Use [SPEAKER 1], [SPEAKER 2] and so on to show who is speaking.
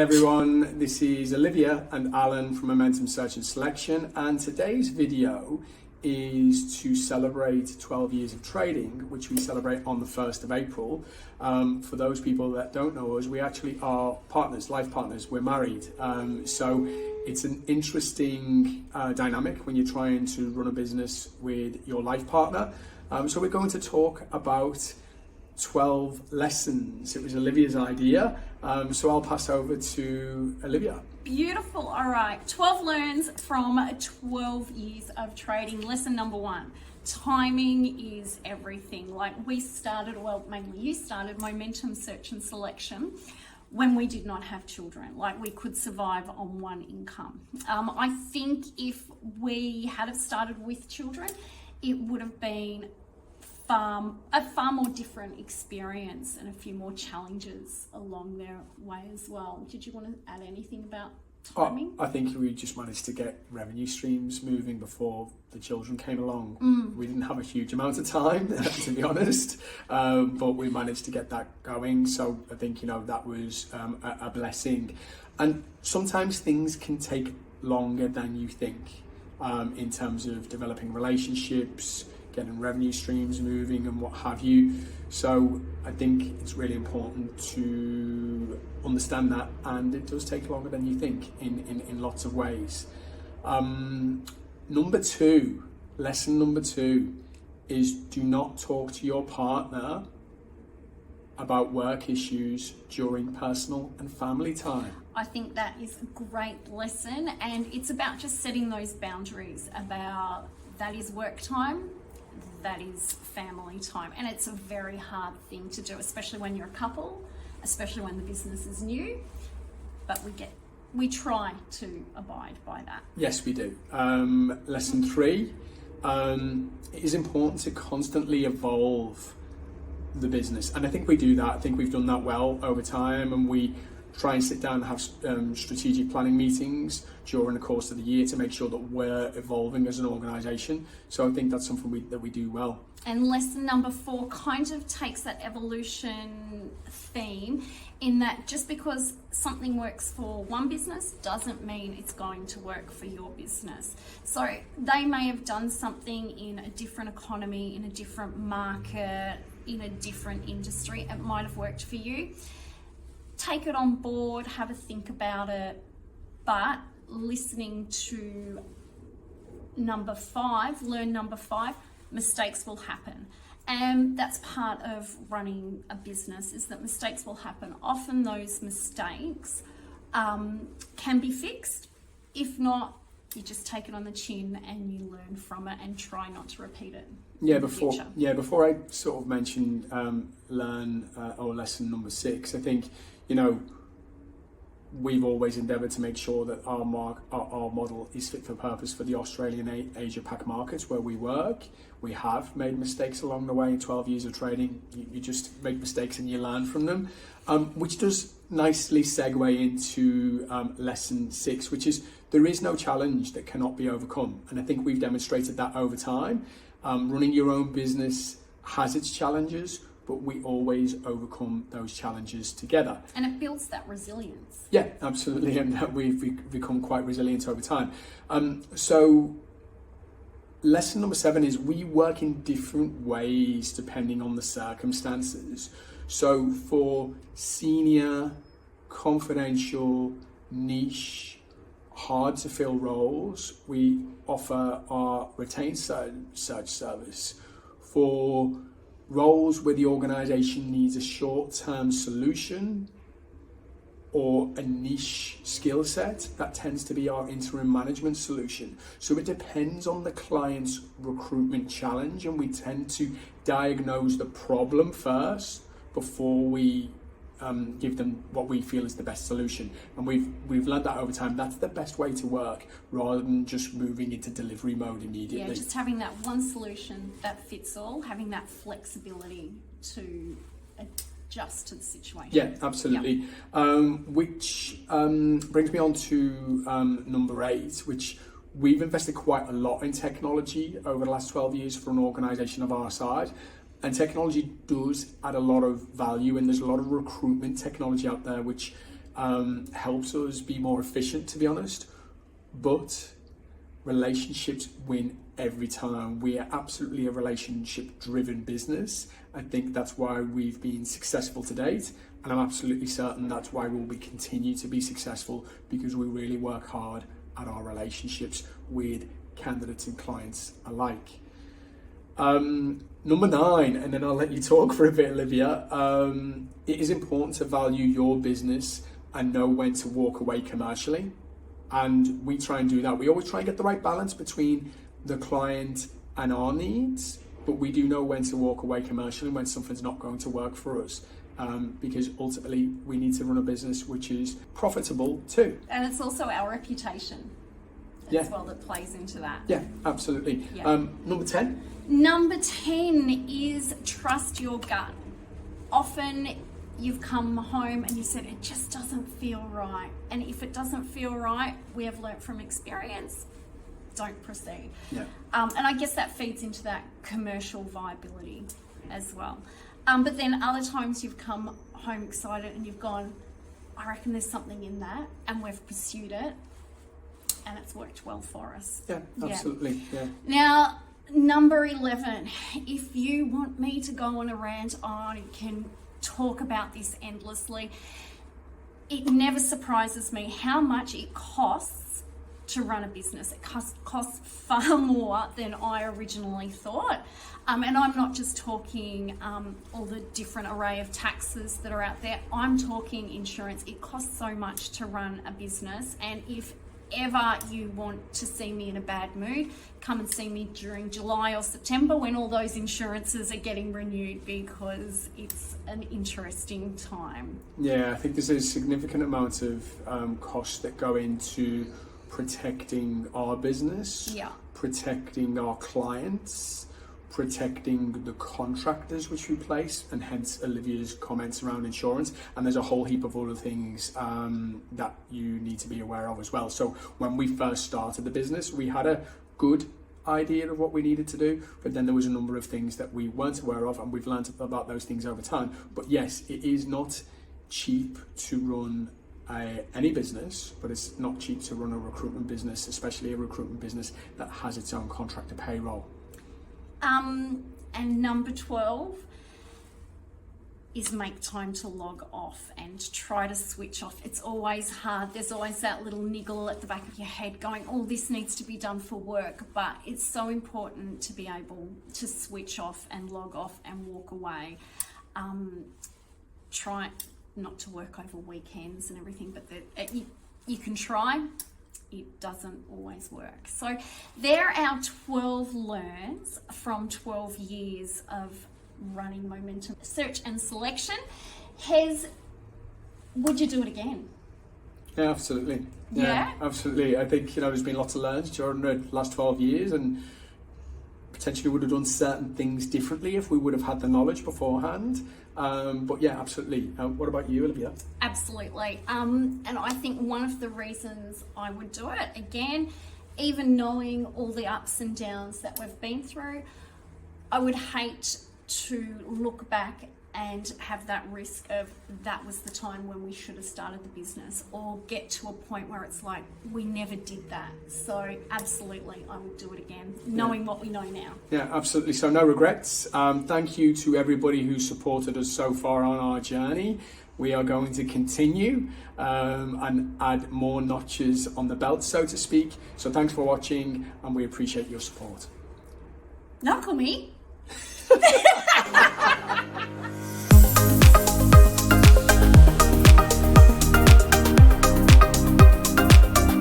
[SPEAKER 1] everyone, this is Olivia and Alan from Momentum Search and Selection, and today's video is to celebrate 12 years of trading, which we celebrate on the 1st of April. For those people that don't know us, we actually are partners, life partners, we're married. So it's an interesting dynamic when you're trying to run a business with your life partner. So we're going to talk about 12 lessons. It was Olivia's idea, so I'll pass over to Olivia.
[SPEAKER 2] Beautiful. All right, 12 learns from 12 years of trading. Lesson number 1, timing is everything. Like we started, well, mainly you started Momentum Search and Selection when we did not have children. Like we could survive on one income. I think if we had have started with children, it would have been a far more different experience and a few more challenges along their way as well. Did you want to add anything about timing?
[SPEAKER 1] I think we just managed to get revenue streams moving before the children came along. We didn't have a huge amount of time, to be honest, but we managed to get that going. So I think, that was a blessing. And sometimes things can take longer than you think in terms of developing relationships, getting revenue streams moving and what have you. So I think it's really important to understand that, and it does take longer than you think in lots of ways. Lesson number 2 is do not talk to your partner about work issues during personal and family time.
[SPEAKER 2] I think that is a great lesson, and it's about just setting those boundaries about that is work time, that is family time. And it's a very hard thing to do, especially when you're a couple, especially when the business is new, but we try to abide by that.
[SPEAKER 1] Yes, we do. Lesson 3, it is important to constantly evolve the business. And I think we do that. I think we've done that well over time, and we try and sit down and have strategic planning meetings during the course of the year to make sure that we're evolving as an organisation. So I think that's something that we do well.
[SPEAKER 2] And lesson number 4 kind of takes that evolution theme, in that just because something works for one business doesn't mean it's going to work for your business. So they may have done something in a different economy, in a different market, in a different industry. It might have worked for you. Take it on board, have a think about it, but listening to number 5, mistakes will happen. And that's part of running a business, is that mistakes will happen. Often those mistakes can be fixed. If not, you just take it on the chin and you learn from it and try not to repeat it.
[SPEAKER 1] Before I sort of mention lesson number 6, I think, we've always endeavoured to make sure that our model is fit for purpose for the Australian Asia Pac markets where we work. We have made mistakes along the way in 12 years of trading. You just make mistakes and you learn from them, which does nicely segue into lesson 6, which is there is no challenge that cannot be overcome. And I think we've demonstrated that over time. Running your own business has its challenges, but we always overcome those challenges together.
[SPEAKER 2] And it builds that resilience.
[SPEAKER 1] Yeah, absolutely. And we've become quite resilient over time. So lesson number 7 is we work in different ways depending on the circumstances. So for senior, confidential, niche, hard to fill roles, we offer our retained search service. For roles where the organisation needs a short-term solution or a niche skill set, that tends to be our interim management solution. So it depends on the client's recruitment challenge, and we tend to diagnose the problem first before we give them what we feel is the best solution. And we've learned that over time. That's the best way to work, rather than just moving into delivery mode immediately.
[SPEAKER 2] Yeah, just having that one solution that fits all, having that flexibility to adjust to the situation.
[SPEAKER 1] Yeah, absolutely. Which brings me on to number 8, which we've invested quite a lot in technology over the last 12 years for an organisation of our size. And technology does add a lot of value, and there's a lot of recruitment technology out there which helps us be more efficient, to be honest. But relationships win every time. We are absolutely a relationship-driven business. I think that's why we've been successful to date, and I'm absolutely certain that's why we'll continue to be successful, because we really work hard at our relationships with candidates and clients alike. Number 9, and then I'll let you talk for a bit, Olivia. It is important to value your business and know when to walk away commercially. And we try and do that. We always try and get the right balance between the client and our needs, but we do know when to walk away commercially when something's not going to work for us. Because ultimately we need to run a business which is profitable too.
[SPEAKER 2] And it's also our reputation as well that plays into that.
[SPEAKER 1] Yeah, absolutely.
[SPEAKER 2] Yeah.
[SPEAKER 1] Number 10?
[SPEAKER 2] Number 10 is trust your gut. Often you've come home and you said it just doesn't feel right. And if it doesn't feel right, we have learnt from experience, don't proceed.
[SPEAKER 1] Yeah.
[SPEAKER 2] And I guess that feeds into that commercial viability as well. But then other times you've come home excited and you've gone, I reckon there's something in that, and we've pursued it and it's worked well for us.
[SPEAKER 1] Yeah, absolutely. Yeah.
[SPEAKER 2] Now, number 11, if you want me to go on a rant, I can talk about this endlessly. It never surprises me how much it costs to run a business. It costs far more than I originally thought. And I'm not just talking all the different array of taxes that are out there. I'm talking insurance. It costs so much to run a business. And if ever you want to see me in a bad mood, come and see me during July or September when all those insurances are getting renewed, because it's an interesting time.
[SPEAKER 1] Yeah, I think there's a significant amount of costs that go into protecting our business, protecting our clients, protecting the contractors which we place, and hence Olivia's comments around insurance. And there's a whole heap of other things that you need to be aware of as well. So when we first started the business, we had a good idea of what we needed to do, but then there was a number of things that we weren't aware of, and we've learned about those things over time. But yes, it is not cheap to run any business, but it's not cheap to run a recruitment business, especially a recruitment business that has its own contractor payroll.
[SPEAKER 2] And number 12 is make time to log off and try to switch off. It's always hard. There's always that little niggle at the back of your head going, oh, this needs to be done for work. But it's so important to be able to switch off and log off and walk away. Try not to work over weekends and everything, but you can try. It doesn't always work. So there are our 12 learns from 12 years of running Momentum Search and Selection. Would you do it again?
[SPEAKER 1] Yeah, absolutely.
[SPEAKER 2] Yeah?
[SPEAKER 1] Absolutely. I think, there's been lots of learns during the last 12 years, and potentially would have done certain things differently if we would have had the knowledge beforehand. But yeah, absolutely. What about you, Olivia?
[SPEAKER 2] Absolutely. And I think one of the reasons I would do it, again, even knowing all the ups and downs that we've been through, I would hate to look back and have that risk of that was the time when we should have started the business, or get to a point where it's like we never did that. So absolutely I will do it again, knowing what we know now. Yeah,
[SPEAKER 1] absolutely. So no regrets. Thank you to everybody who supported us so far on our journey. We are going to continue and add more notches on the belt, so to speak. So thanks for watching, and we appreciate your support.
[SPEAKER 2] Knuckle me.